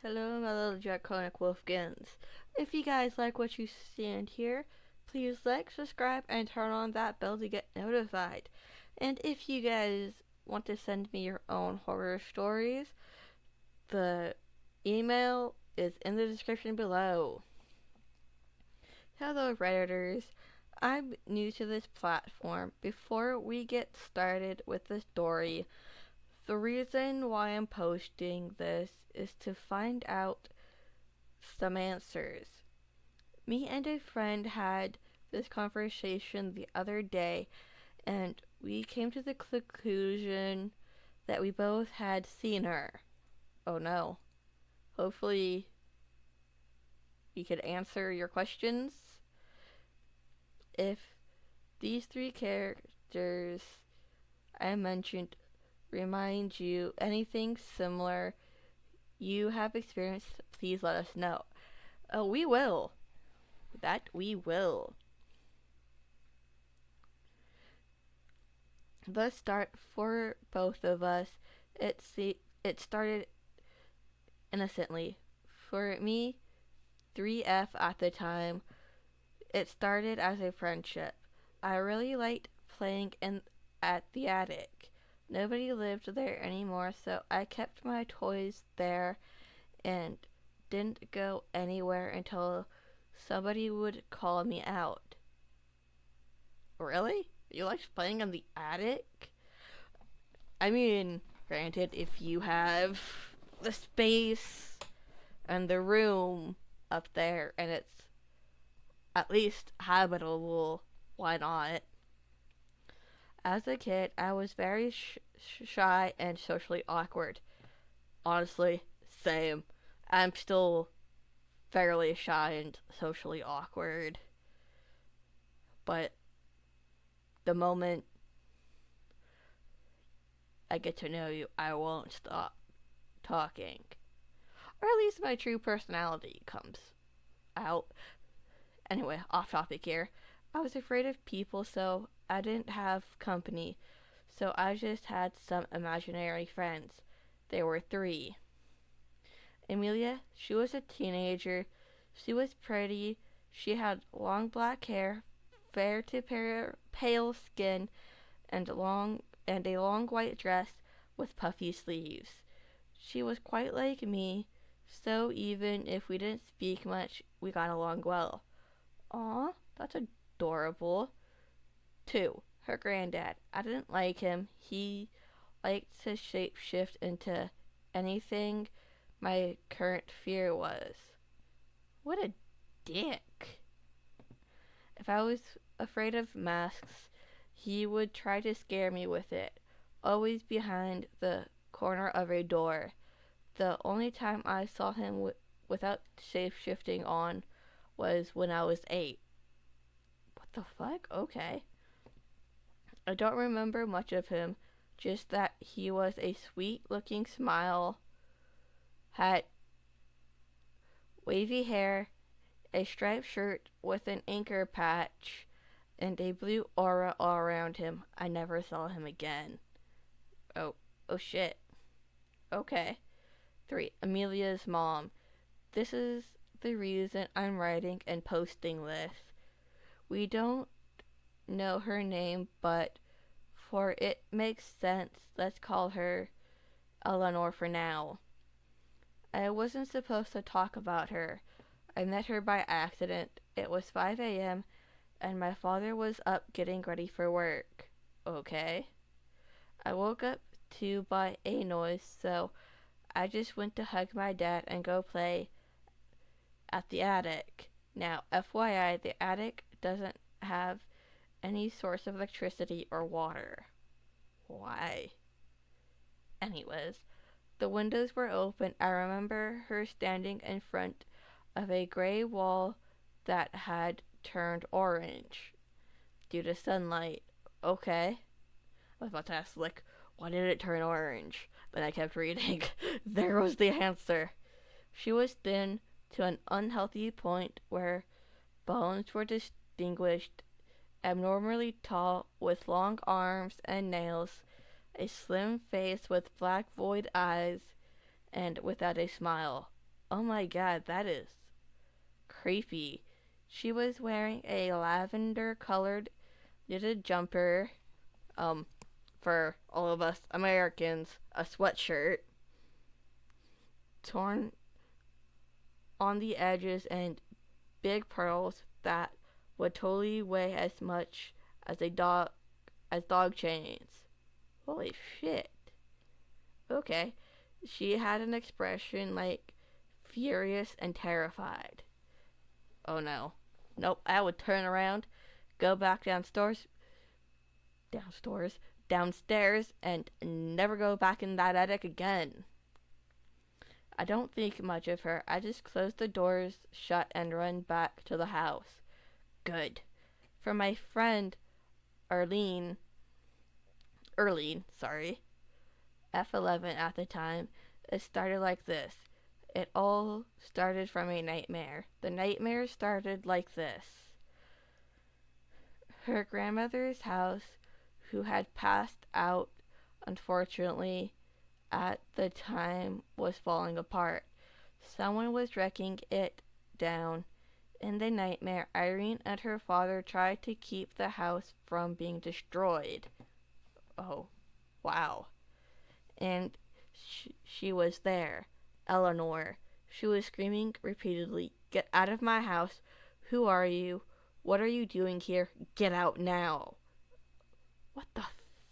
Hello, my little draconic wolfkins. If you guys like what you see and hear, please like, subscribe, and turn on that bell to get notified. And if you guys want to send me your own horror stories, the email is in the description below. Hello, Redditors. I'm new to this platform. Before we get started with the story, the reason why I'm posting this is to find out some answers. Me and a friend had this conversation the other day, and we came to the conclusion that we both had seen her. Oh no. Hopefully, we could answer your questions. If these three characters I mentioned remind you anything similar you have experienced, please let us know. Oh, we will. That we will. The start for both of us, it started innocently. For me, 3F at the time, it started as a friendship. I really liked playing at the attic. Nobody lived there anymore, so I kept my toys there and didn't go anywhere until somebody would call me out. Really? You liked playing in the attic? I mean, granted, if you have the space and the room up there and it's at least habitable, why not? As a kid, I was very shy and socially awkward. Honestly, same. I'm still fairly shy and socially awkward. But the moment I get to know you, I won't stop talking. Or at least my true personality comes out. Anyway, off topic here. I was afraid of people, so I didn't have company. So I just had some imaginary friends. There were three. Amelia, she was a teenager. She was pretty. She had long black hair, fair to pale skin, and a long white dress with puffy sleeves. She was quite like me, so even if we didn't speak much, we got along well. Aw, that's adorable. 2. Her granddad. I didn't like him. He liked to shapeshift into anything my current fear was. What a dick. If I was afraid of masks, he would try to scare me with it, always behind the corner of a door. The only time I saw him without shape-shifting on was when I was 8. What the fuck? Okay. I don't remember much of him, just that he was a sweet-looking smile, had wavy hair, a striped shirt with an anchor patch, and a blue aura all around him. I never saw him again. Oh shit. Okay. 3. Amelia's mom. This is the reason I'm writing and posting this. We don't know her name, but for it makes sense, let's call her Eleanor for now. I wasn't supposed to talk about her. I met her by accident. It was 5 a.m., and my father was up getting ready for work. Okay. I woke up to by a noise, so I just went to hug my dad and go play at the attic. Now, FYI, the attic doesn't have any source of electricity or water. Why? Anyways, the windows were open. I remember her standing in front of a gray wall that had turned orange due to sunlight. Okay. I was about to ask, like, why did it turn orange? Then I kept reading. There was the answer. She was thin to an unhealthy point where bones were distinguished, abnormally tall, with long arms and nails, a slim face with black void eyes, and without a smile. Oh my god, that is creepy. She was wearing a lavender colored knitted jumper, um, for all of us Americans, a sweatshirt, torn on the edges, and big pearls that would totally weigh as much as dog chains. Holy shit. Okay. She had an expression like furious and terrified. Oh no. Nope, I would turn around, go back downstairs, and never go back in that attic again. I don't think much of her. I just close the doors shut and run back to the house. Good. For my friend Erlene, sorry, F11 at the time, it started like this. It all started from a nightmare. The nightmare started like this. Her grandmother's house, who had passed out, unfortunately, at the time, was falling apart. Someone was wrecking it down. In the nightmare, Irene and her father tried to keep the house from being destroyed. Oh, wow. And she was there. Eleanor. She was screaming repeatedly, "Get out of my house! Who are you? What are you doing here? Get out now!" What the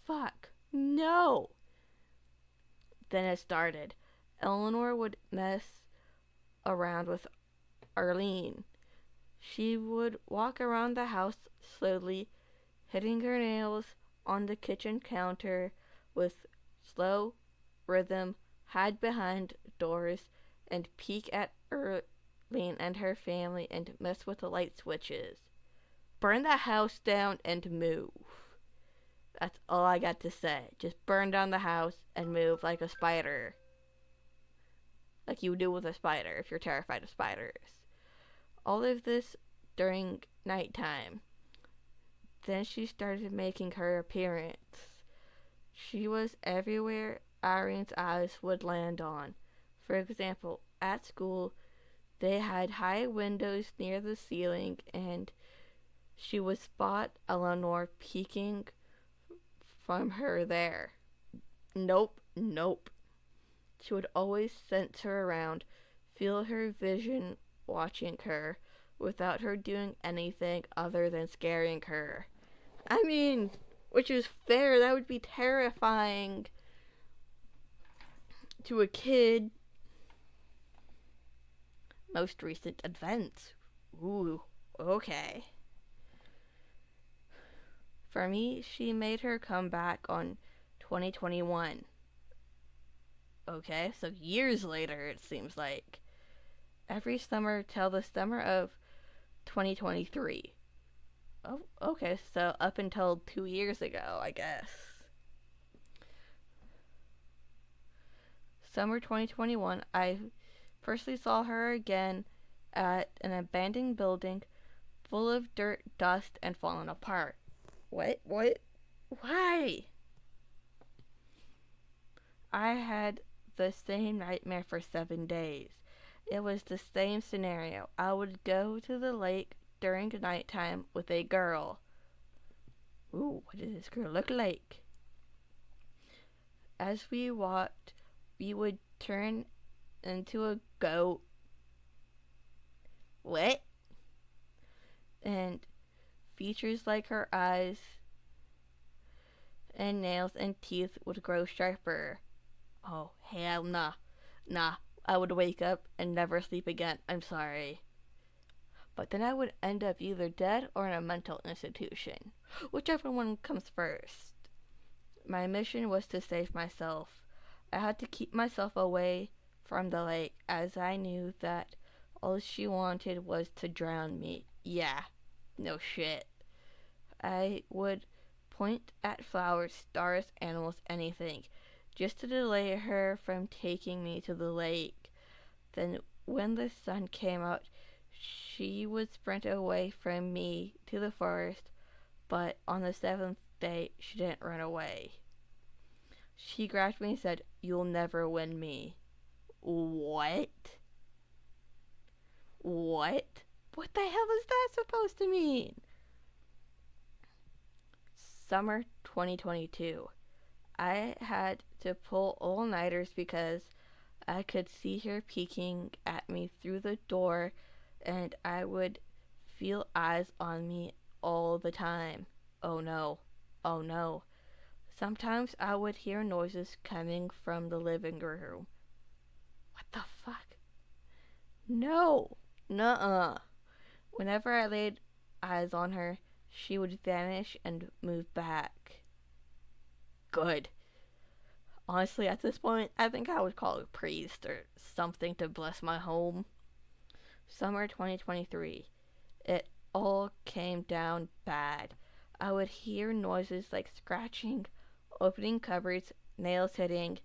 fuck? No! Then it started. Eleanor would mess around with Arlene. She would walk around the house slowly, hitting her nails on the kitchen counter with slow rhythm, hide behind doors, and peek at Arlene and her family and mess with the light switches. Burn the house down and move. That's all I got to say. Just burn down the house and move like a spider. Like you do with a spider if you're terrified of spiders. All of this during nighttime. Then she started making her appearance. She was everywhere Irene's eyes would land on. For example, at school, they had high windows near the ceiling, and she would spot Eleanor peeking from her there. Nope. She would always sense her around, feel her vision watching her, without her doing anything other than scaring her. I mean, which is fair, that would be terrifying to a kid. Most recent events. Ooh, okay. For me, she made her comeback on 2021. Okay, so years later, it seems like. Every summer till the summer of 2023. Oh, okay, so up until 2 years ago, I guess. Summer 2021, I firstly saw her again at an abandoned building full of dirt, dust, and fallen apart. What? Why? I had the same nightmare for 7 days. It was the same scenario. I would go to the lake during nighttime with a girl. Ooh, what did this girl look like? As we walked, we would turn into a goat. What? And features like her eyes and nails and teeth would grow sharper. Oh, hell nah. Nah, I would wake up and never sleep again. I'm sorry. But then I would end up either dead or in a mental institution, whichever one comes first. My mission was to save myself. I had to keep myself away from the lake, as I knew that all she wanted was to drown me. Yeah, no shit. I would point at flowers, stars, animals, anything, just to delay her from taking me to the lake. Then, when the sun came out, she would sprint away from me to the forest, but on the 7th day, she didn't run away. She grabbed me and said, "You'll never win me." What? What? What the hell is that supposed to mean? Summer 2022. I had to pull all-nighters because I could see her peeking at me through the door, and I would feel eyes on me all the time. Oh no. Oh no. Sometimes I would hear noises coming from the living room. What the fuck? No. Nuh-uh. Whenever I laid eyes on her, she would vanish and move back. Good. Honestly, at this point, I think I would call a priest or something to bless my home. Summer 2023. It all came down bad. I would hear noises like scratching, opening cupboards, nails hitting,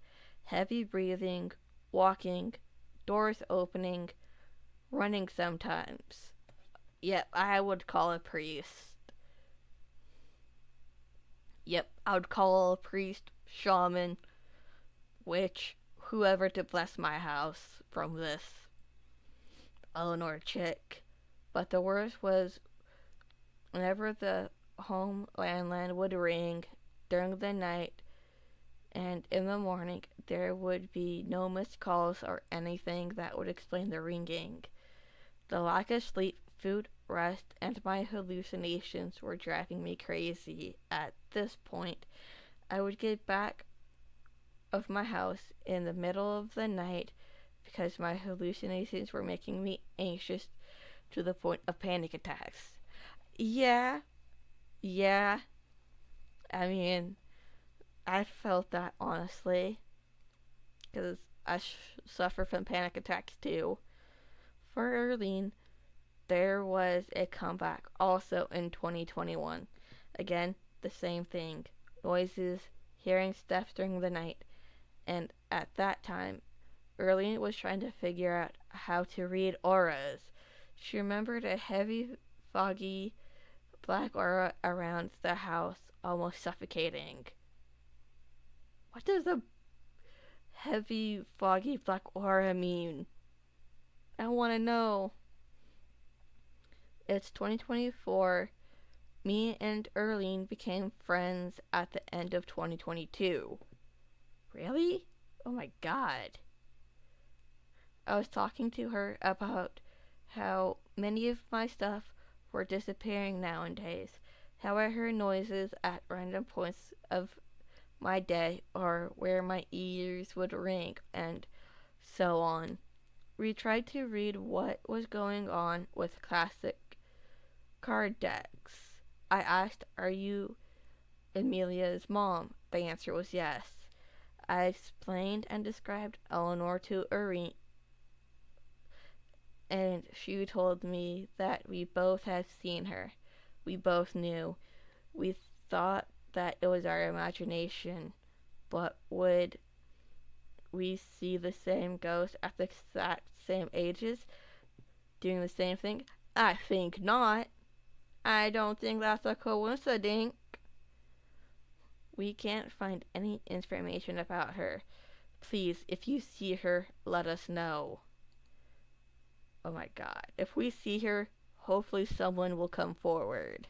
heavy breathing, walking, doors opening, running sometimes. Yep, I would call a priest. Yep, I would call a priest, shaman, witch, whoever to bless my house from this Eleanor chick. But the worst was whenever the home landline would ring during the night and in the morning, there would be no missed calls or anything that would explain the ringing. The lack of sleep, food, rest, and my hallucinations were driving me crazy. At this point, I would get back of my house in the middle of the night because my hallucinations were making me anxious to the point of panic attacks. Yeah, yeah. I mean, I felt that honestly because I suffer from panic attacks too. For Erlene, there was a comeback also in 2021. Again, the same thing. Noises, hearing steps during the night, and at that time, Erlene was trying to figure out how to read auras. She remembered a heavy, foggy, black aura around the house, almost suffocating. What does a heavy, foggy, black aura mean? I want to know. It's 2024. Me and Erlene became friends at the end of 2022. Really? Oh my god. I was talking to her about how many of my stuff were disappearing nowadays, how I heard noises at random points of my day or where my ears would ring, and so on. We tried to read what was going on with classic card decks. I asked, "Are you Amelia's mom?" The answer was yes. I explained and described Eleanor to Irene, and she told me that we both had seen her. We both knew. We thought that it was our imagination, but would we see the same ghost at the exact same ages, doing the same thing? I think not. I don't think that's a coincidence. We can't find any information about her. Please, if you see her, let us know. Oh my god. If we see her, hopefully someone will come forward.